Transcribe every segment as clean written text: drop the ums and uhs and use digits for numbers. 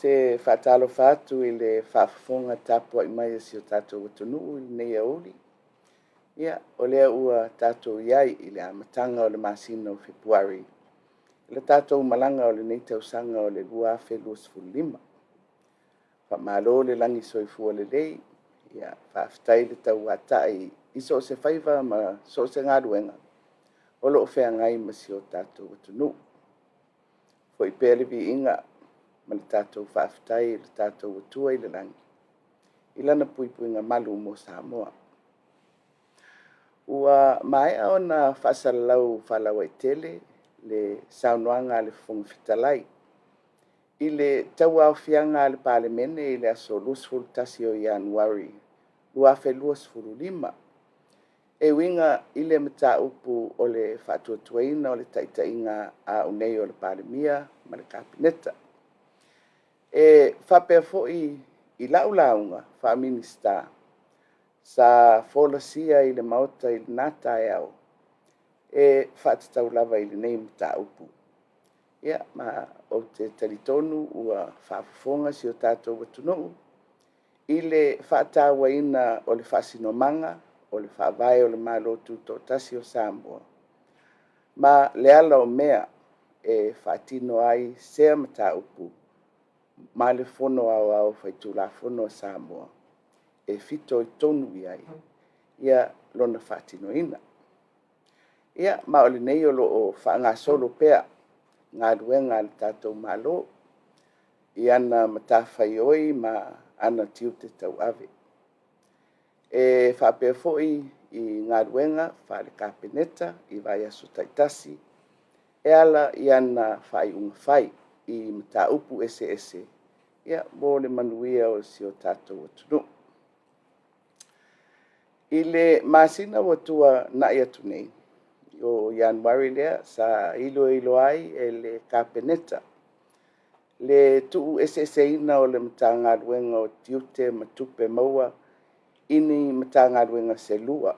te whatalo whātu i le whaafonga tāpua i mai si o tātou atunuu i nei auli. Ia, o lea ua tātou iai i le amatanga o le masina o Februari. Le tātou malanga o le nei tausanga o le lua whelua sfulima. Whamalo le langi soifua le lei, ia, whaafitai le tau atai i so se whaiva ma so se ngaruenga. O lo whea ngai ma si o tātou atunuu. Fo i pēle vi inga ma le tātou whaafitai le tātou atua i le langi. I lana puipuinga malu mo Samoa. Ua mai o na whasalau whalau e tele le saunoanga le whongwhitalai. I le tau au whianga le palemene i le aso lusful tasi o Januari. Lua whelua sfuru lima. E winga i le mata upu o le whatuatuaina o le taitainga a unei o le palemia ma le kabineta. E whapea fo'i i laulaunga wha minista sa folasia i le maota i le nata e au. E whatatau lava i le nei mata upu. Ia, ma o te taritonu ua whaafafonga si o tātou watunuu. I le whaatawaina o le whasinomanga, o le whaavai o le malotu tō tasi o Samoa. Ma le ala o mea e whaatino ai sea mata upu. Ma le fono au whaitu la fono o Samoa. E fito i tonu i ai. Ia lona whaatino ina. Ia ma o le nei o lo o whaanga solo pea. Ngā ruenga le tātou malo. I ana matawhai oi ma ana tiu te tau ave. E whapea fo'i i ngā ruenga whaare kāpeneta i vai aso taitasi. E ala i ana whai unga whai i mata upu ese. Ia mo le manuia o si o tātou atunu. I le masina watua na ia tunei. O Januari lea sa ilo ai e le kāpeneta. Le tuu ese ina o le mata ngā ruenga o tiute matupe maua ini mata ngā ruenga se lua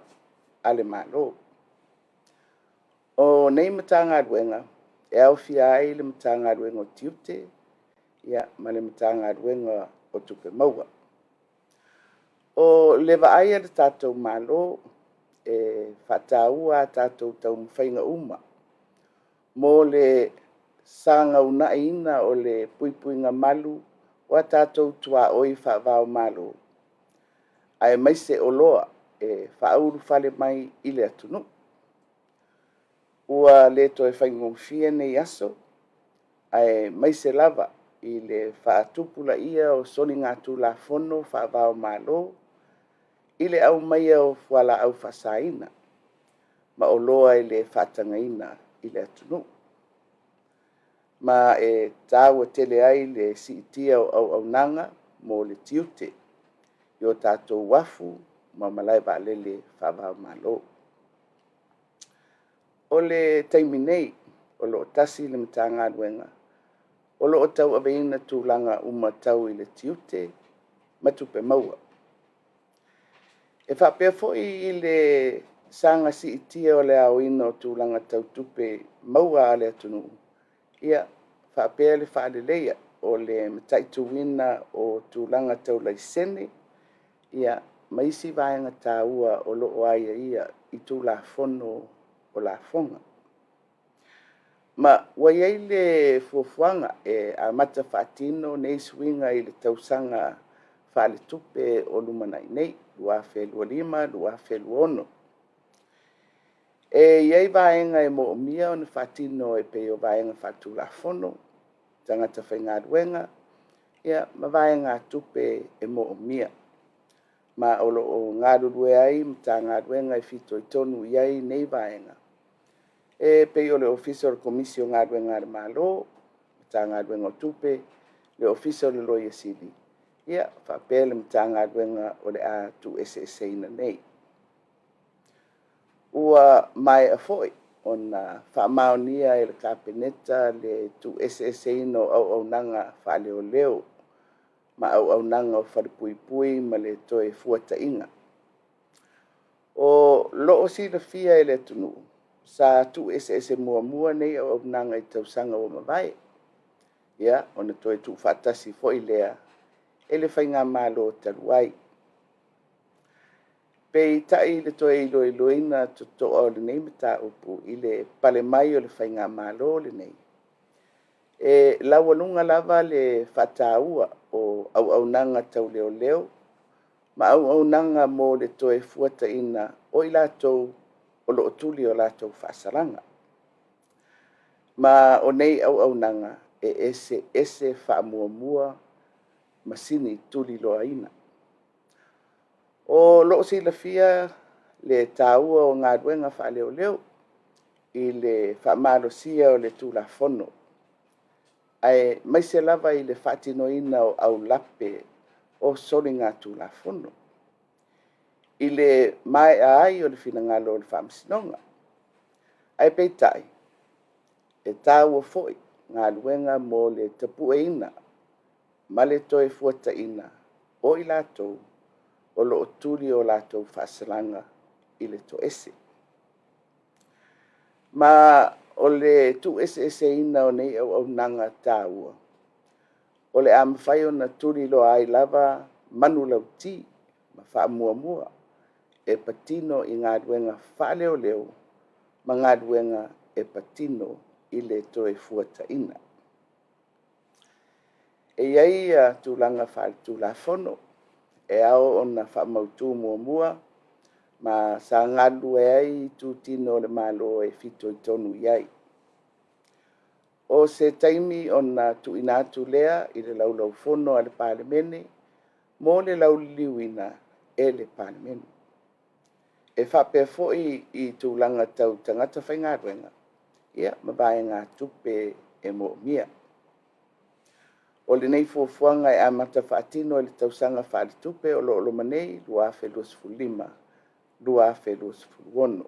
ale malo. O nei mata ngā ruenga e au fia ai le mata ngā ruenga o tiute ia ma le mata ngā ruenga o tupe maua. O le vaai le tātou malo e whataua tātou tau mwhainga uma. Mo le sanga una ina o le puipuinga malu o tātou tua oi whaavao malo. Ai maise o loa e whauru whale mai i le atunu. Ua le toi whaingongfia nei aso. Ai maise lava i le whaatupula ia o soni ngā tū la fono whaavao malo. I le au maia o whala au whasaina. Ma o loa i le whatangaina i le atunu. Ma e tāua tele ai le siitia o au nanga mo le tiute. I o tātou wafu ma malai waalele whaavao malo. O le taiminei o lo tasi le mta ngā ruenga. O lo tau aveina tūlanga uma tau i le tiute matupe maua. E whapea fo'i i le sanga si itia o le awina o tūlanga tau tupe maua ale atunu. Ia whapea le whaaleleia o le mataituwina o tūlanga tau laisene. Ia maisi vaenga tāua o loo aia ia i tū la fono o la fonga. Ma waiai le fuafuanga e a mata whaatino nei swinga i le tausanga whaale tupe o lumanai nei. Lua whelua lima, lua whelua ono. E iei vaenga e mo omia o na whatino e peo vaenga whatu la fono. Tangata whainga ruenga. Ia, ma vaenga tupe e mo omia. Ma olo o ngā rurue ai, mta ngā ruenga e fito i tonu iei nei vaenga. E peo le official komisio ngā ruenga le malo. Mta ngā ruenga o tupe. Le official le loia sidi. Ia, whapele mta ngā ruenga o le a tu ese ina nei. Ua mai a foi, o na whaamaonia e le kāpeneta le tu ese ina o au nanga whaleo leo. Ma au nanga o wharipuipui ma le toe fuata inga. O loo si la fia e le tunu. Sa tu ese mua nei au nanga i tausanga o mawai. ia ona toe tu fatasi fo ilea ele fainga malo taluai pe tai le toe ilo iloina to o le nei mata upu ile pale mai o le fainga malo le nei e lawalunga lava le fataua o au nanga tau leo leo ma au nanga mo le toe fuata ina o ila tou o lo tuli o la tou fasalanga ma o nei au nanga e ese fa mua masini tuli loa ina o lo si la fia le taua o ngā duenga fa leo leo i le fa malo sia o le tula fono ai mai se lava i le fatino ina o au lape o soli ngā tula fono i le mai ai o le finangalo o le whamsinonga ai peitai e taua foi ngā luenga mo le tapua ina ma le toe fuata ina o i lātou o lo tuli o lātou whasalanga i le to ese. Ma o le tu ese ina o nei au nanga tāua. O le amawhai o na tuli lo ai lava manu lau ti ma wha mua e patino i ngā duenga wha leo leo ma ngā duenga e patino i le toe fuata ina. E iai tūlanga whaal tūlafono e ao o na wha mautu mua ma sa ngalu e ai tūtino le malo e fito i tonu iai. O se taimi o na tuinatu lea i le laulau fono a le palemene mo le lauliwina e le palemene. E whape foi i tūlanga tau tangata whaingaruenga. Ia, mabae ngā tupe e mo mia. O le nei fuafuanga e amata whaatino e le tausanga whaale tupe o lo manei lua afe luas fulima, lua afe luas fuluono.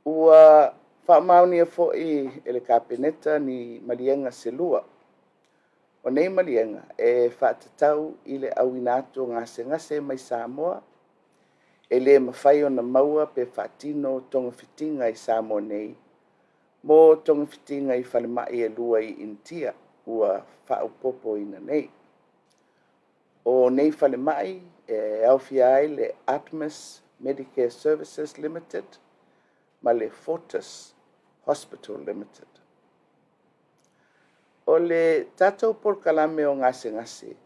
Ua whaamauni e foi e le kapeneta ni malienga selua. O nei malienga e whaatatau i le awinato ngase mai Samoa e le mawhai o na maua pe whaatino tonga fitinga i Samoa nei mo tonga fitinga i whalemai e lua i Intia ua whaupopo ina nei. O nei whalemai e awhia ai le Atmos Medicare Services Limited ma le Fortis Hospital Limited. O le tatou polkalame o ngase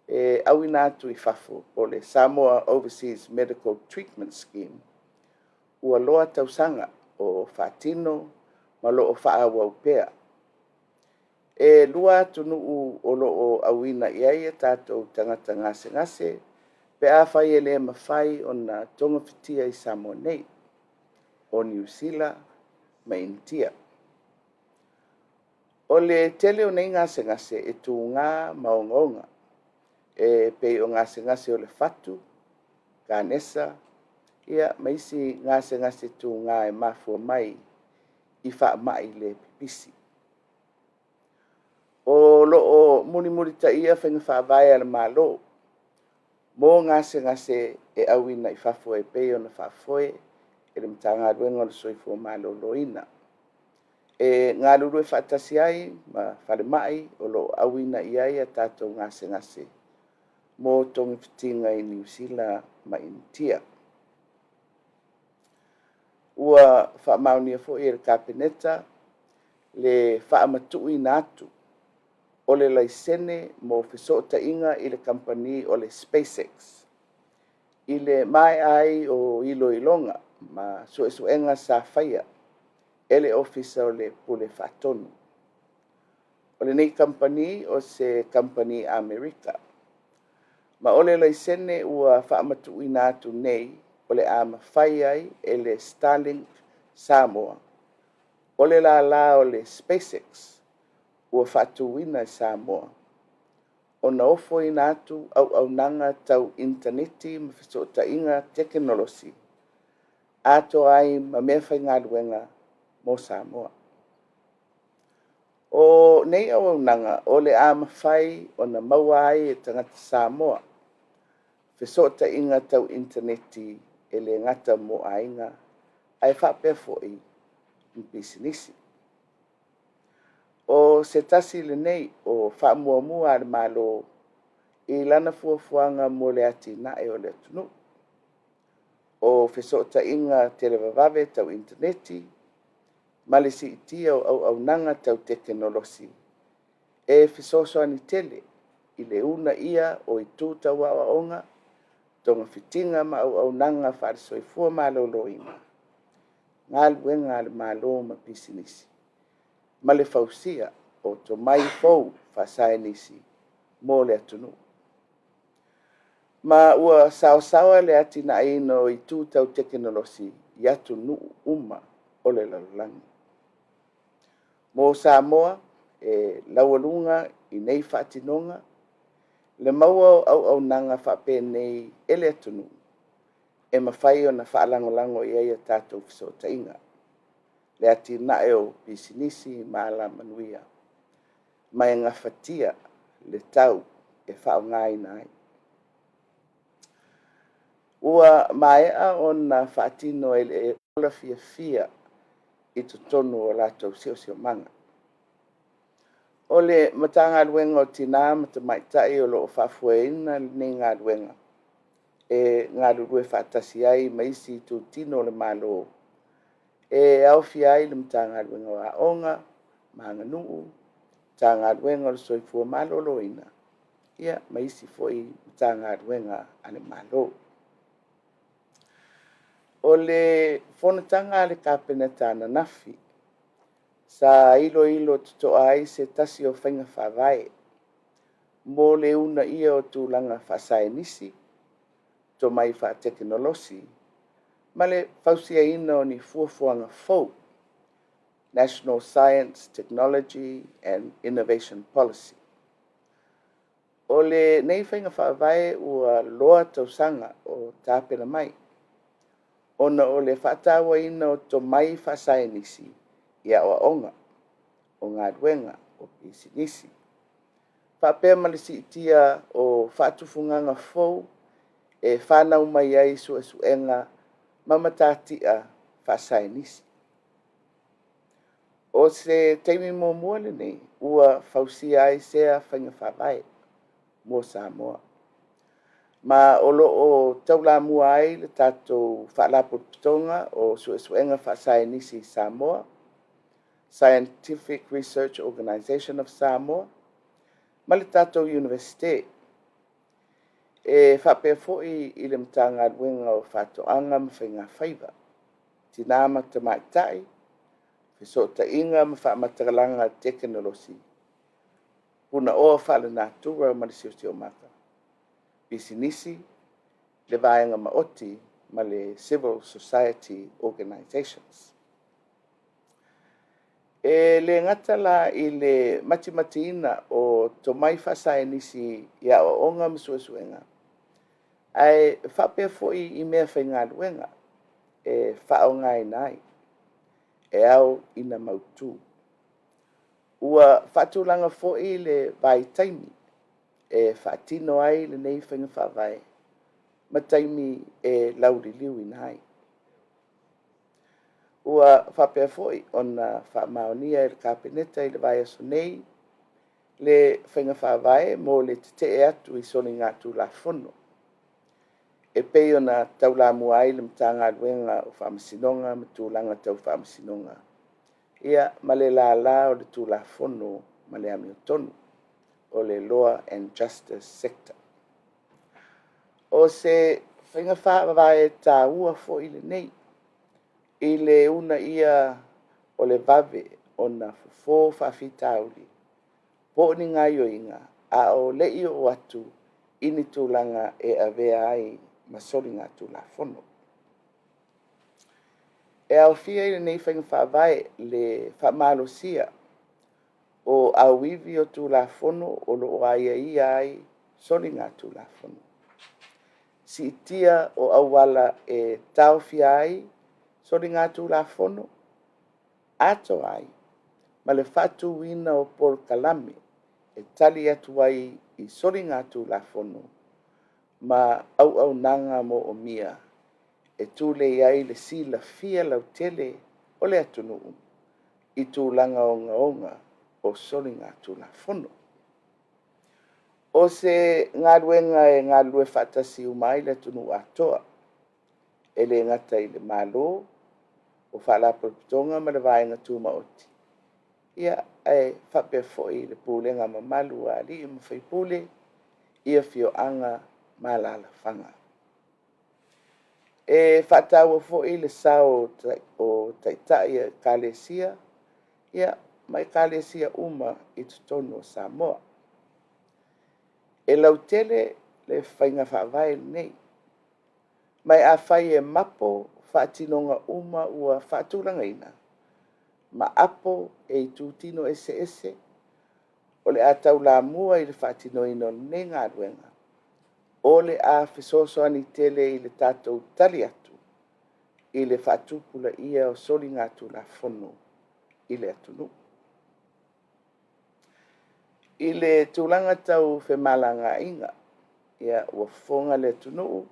e awina atu i whafo o le Samoa Overseas Medical Treatment Scheme ua loa tausanga o whaatino ma loo whaawa upea. E lua tunu o loo awina iai e tātou tangata ngase pe a whai e le mawhai o na tonga whitia i Samoa nei o New Zealand ma India. O le tele o nei ngase e tu ngā maongonga e pe o ngase o le fatu, kanesa, ia maisi ngase tu ngā e mafua mai i wha mai le pipisi. O loo muni ta ia whenga whaavai ala malo, mo ngase e awina i whafua e peo na whafoe, e le mtanga ruenga le soifua malo loina. E ngā lulu e whaatasi ai, ma whale mai, o loo awina i ai a tātou ngase, mo tongi fitinga i New Zealand ma India. Ua whaamaunia fo i le kapeneta, le whaamatui nātu, o le laisene mo whisota inga i le company o le SpaceX. I le mai ai o ilo ilonga, ma suenga sa whaia, ele ofisa o le pule whaatonu. O le nei company o se company America. Ma o le laisene ua whaamatui nātu nei, o le ama whai ai e le Starlink Samoa. O le la o le SpaceX. Ua whaatuina i Samoa. O na ofo i nātu au nanga tau interneti ma whisota inga teknolosi. Ato ai ma mea whai ngā luenga mo Samoa. O nei au nanga o le ama whai o na maua ai e tangata Samoa. Whisota inga tau interneti e le ngata mo ainga ai whapea foi in pisinisi. O se tasi le nei o whaamuamua le malo I lana fuafuanga mo le atina e o le atunu. O fesota inga te vavave tau interneti, ma le si itia o au nanga tau teknolosi. E fesoso ani tele, I le una ia o I tūta wawa onga, tonga fitinga ma au nanga whaarisoifua malo loina. Ngā luenga le malo ma pisinisi. Ma le fausia o to mai fau whasainisi mo le atunu. Ma ua saosawa le atina ino I tūtau teknolosi I atu nuu uma o le lalulangi. Mo Samoa e laualunga I nei whaatinonga, le maua au nanga whape nei ele atu nuu, e mawhai o na whaalangolango I eia tātou fisota inga. Le atina e o pisinisi maala manuia. Mai ngā whatia le tau e whaongai nai. Ua maea o na whaatino e ola fia I to tonu o lātou sio manga. O le matanga luenga o tina mata maitai o loo whafueina ni ngā luenga. E ngā lue whaatasi ai maisi tu tino le malo. E au fia ai le matanga luenga o aonga, maanga nuu, matanga luenga o le soifua malo loina. Ia maisi foi matanga luenga ane malo. O le whonatanga le kāpeneta na nafi, sa ilo tuto ai se tasi o whainga whawai, mo le una ia o tūlanga whasai nisi, to mai wha teknolosi, ma le whausia ina o ni fuafuanga fau, National Science, Technology and Innovation Policy. O le nei whainga whawai ua loa tausanga o tāpena mai, ona o le whaatawa ina o to mai whasai nisi, ia o onga, o ngā ruenga, o pisinisi. Whapea malisi itia o whaatufunganga fau, e whanau mai ai suenga mamatatia whasai nisi. O se teimi mō muale nei, ua whausia ai sea whainga whawai, mō Samoa. Ma olo o taula mua ai le tātou whaalapotonga o suenga whasai nisi Samoa, Scientific Research Organization of Samoa, ma le tātou university. E whapea foi I le mtanga luenga o whatoanga mwhainga whaiva. Tina mata maitai, whisota inga mwhaamatagalanga teknolosi. Puna oa whale nātura ma le siosio mata. Pisinisi, le vaenga maoti ma le civil society organizations. E le ngata la I le matimatina o to mai whasai nisi ia o onga msuesuenga. Ai whapea foi I mea whainga luenga e whaongai nai. E au ina mautu. Ua whatulanga foi le vai taimi e whaatino ai le nei whainga whawai. Ma taimi e lauriliu inai. Ua whapea foi ona whaamaonia le kāpeneta I le vai aso nei, le whainga whawai mo le te atu I soni ngā tūlafono. E pei ona taula mua ai le mtanga luenga o whaamasinonga ma tūlanga tau whaamasinonga. Ia ma le la o le tūlafono ma le amiotonu o le law and justice sector. O se whainga whawai tā ua fo I le nei, I le una ia o le vave o na fo whawhitauli. Po ni ngā yoinga a o lei o atu ini tūlanga e avea ai masori ngā tūlafono. E au fia I le nei whainga whawai le whamalosia o auivi o tūlafono o lo aia ai sori ngā tūlafono. Si itia o awala e tau fia ai sori ngā tūlafono, ato ai, ma le whatu wina o Paul Kalame e tali atu ai I sori ngā tūlafono, ma au nanga mo o mia e tūle ai le sila fia lau tele o le atunuu I tūlanga onga o soli ngā tulafono. O se ngaluenga e ngalue whatasi umai le tunu atoa, e le ngata i le malo, o whalapaputonga ma le vaenga tūma oti. Ia e whape foi le pūlenga ma malu a li ma whaipule, ia fio anga ma lala whanga. E whataua foi le sao o Taitai Kalesia, ia mai Kalesia uma i tutonu o Samoa. E lautele le whainga whaavai nei. Mai a whai e mapo whaatinonga uma ua whaatulanga ina. Ma apo e tūtino ese, o le atau la mua i le whaatino ino ne ngā ruenga. O le a whisoso ani tele i le tātou tali atu, i le whaatupula ia o soli ngā tula whono i le atunu. I le tūlanga tau whemalanga inga, ia ua whonga le atunu,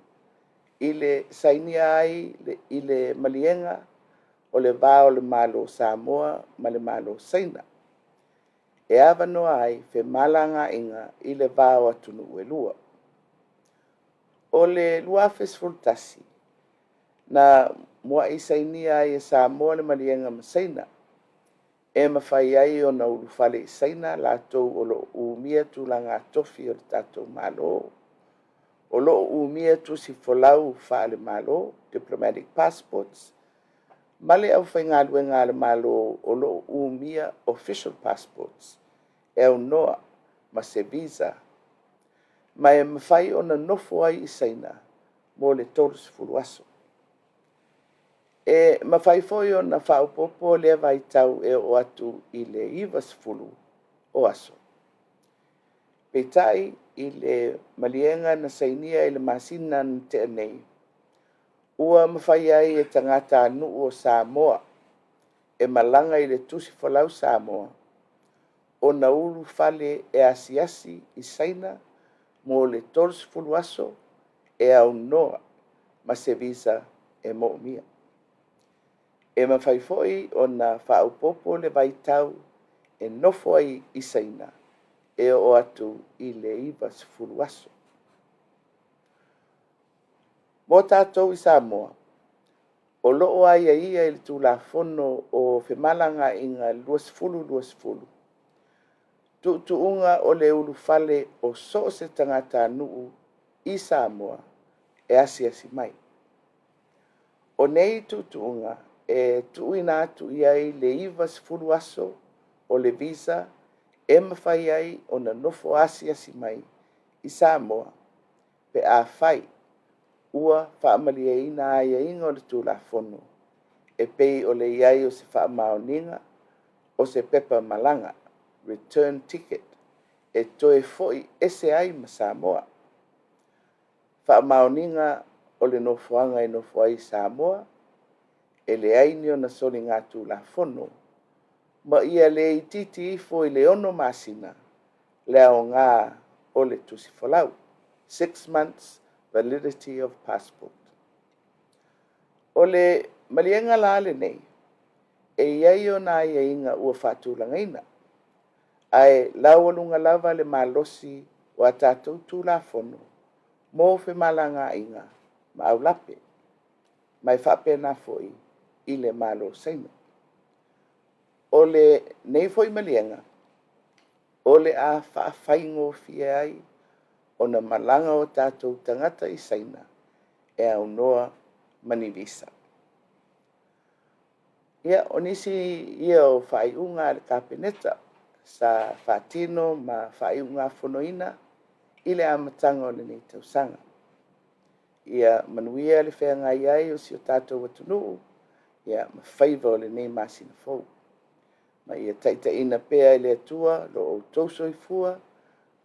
i le sainia ai i le malienga o le vā o le malo Samoa ma le malo Saina. E awanoa ai whemalanga inga i le vā o atunu ue lua. O le luafes fultasi, na mua i sainia ai e Samoa le malienga ma Saina, e mawhai ai o na urufale i Saina lātou o lo umia tūlanga tofi o le tātou malo, o lo umia tu si folau wha le malo, diplomatic passports, male au whaingalue ngā le malo o lo umia official passports, e au noa ma se visa, ma e mawhai o na nofo ai i Saina, mo le tolus fuluaso. E mawhai foi o na whaupopo le vai tau e o atu i le ivas fulu o aso. Peitai i le malienga na sainia i le masina na te nei. Ua mawhai ai e tangata anu o Samoa, e malanga i le tusi whalau Samoa, o na uru fale e asiasi i Saina mo le tolus fuluaso e au noa ma se visa e mo mia. E mawhai foi o na whaupopo le vaitau e nofo ai i Saina e o atu i le ivas fuluaso. Mo tātou i Samoa, o loo ai a ia i le tūlafono o whemalanga i ngā luas fulu. Tuunga o le ulufale o so se tangata nuu i Samoa e asiasi mai. O nei tuunga e tuuina atu i ai le ivas fuluaso o le visa e mawhai ai o na nofo asiasi mai i Samoa pe a whai ua whaamalia ina ai a inga o le tūlafono e pei o le iai o se whaamaoninga o se pepa malanga, return ticket, e toe foi ese ai ma Samoa. Whaamaoninga o le nofoanga e nofo ai Samoa, e le aini o na soli ngā tūlafono, ma ia le ititi ifo i le ono masina, le ao ngā o le tusi folau, 6 months validity of passport. O le malienga la le nei, e iai o na ia inga ua whātūlangaina, ai laualunga lava le malosi o a tātou tūlafono, mō whemalanga inga ma au lape, mai whapena foi i le malo Saina. O le nei foi malienga, o le a whaafaingo fia ai, o na malanga o tātou tangata i Saina, e au noa mani visa. Ia, o nisi ia o whaiunga le kapeneta, sa whaatino ma whaiunga whonoina, i le amatanga o le nei tausanga. Ia manuia le whenga iai o si o tātou watunuu, ia ma whaiva o le nei masina fau. Ma ia taita ina pea i le atua, lo o tauso i fua,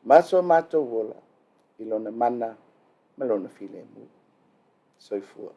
maso mātou wola, i lona mana, ma lona file mu. Soifua.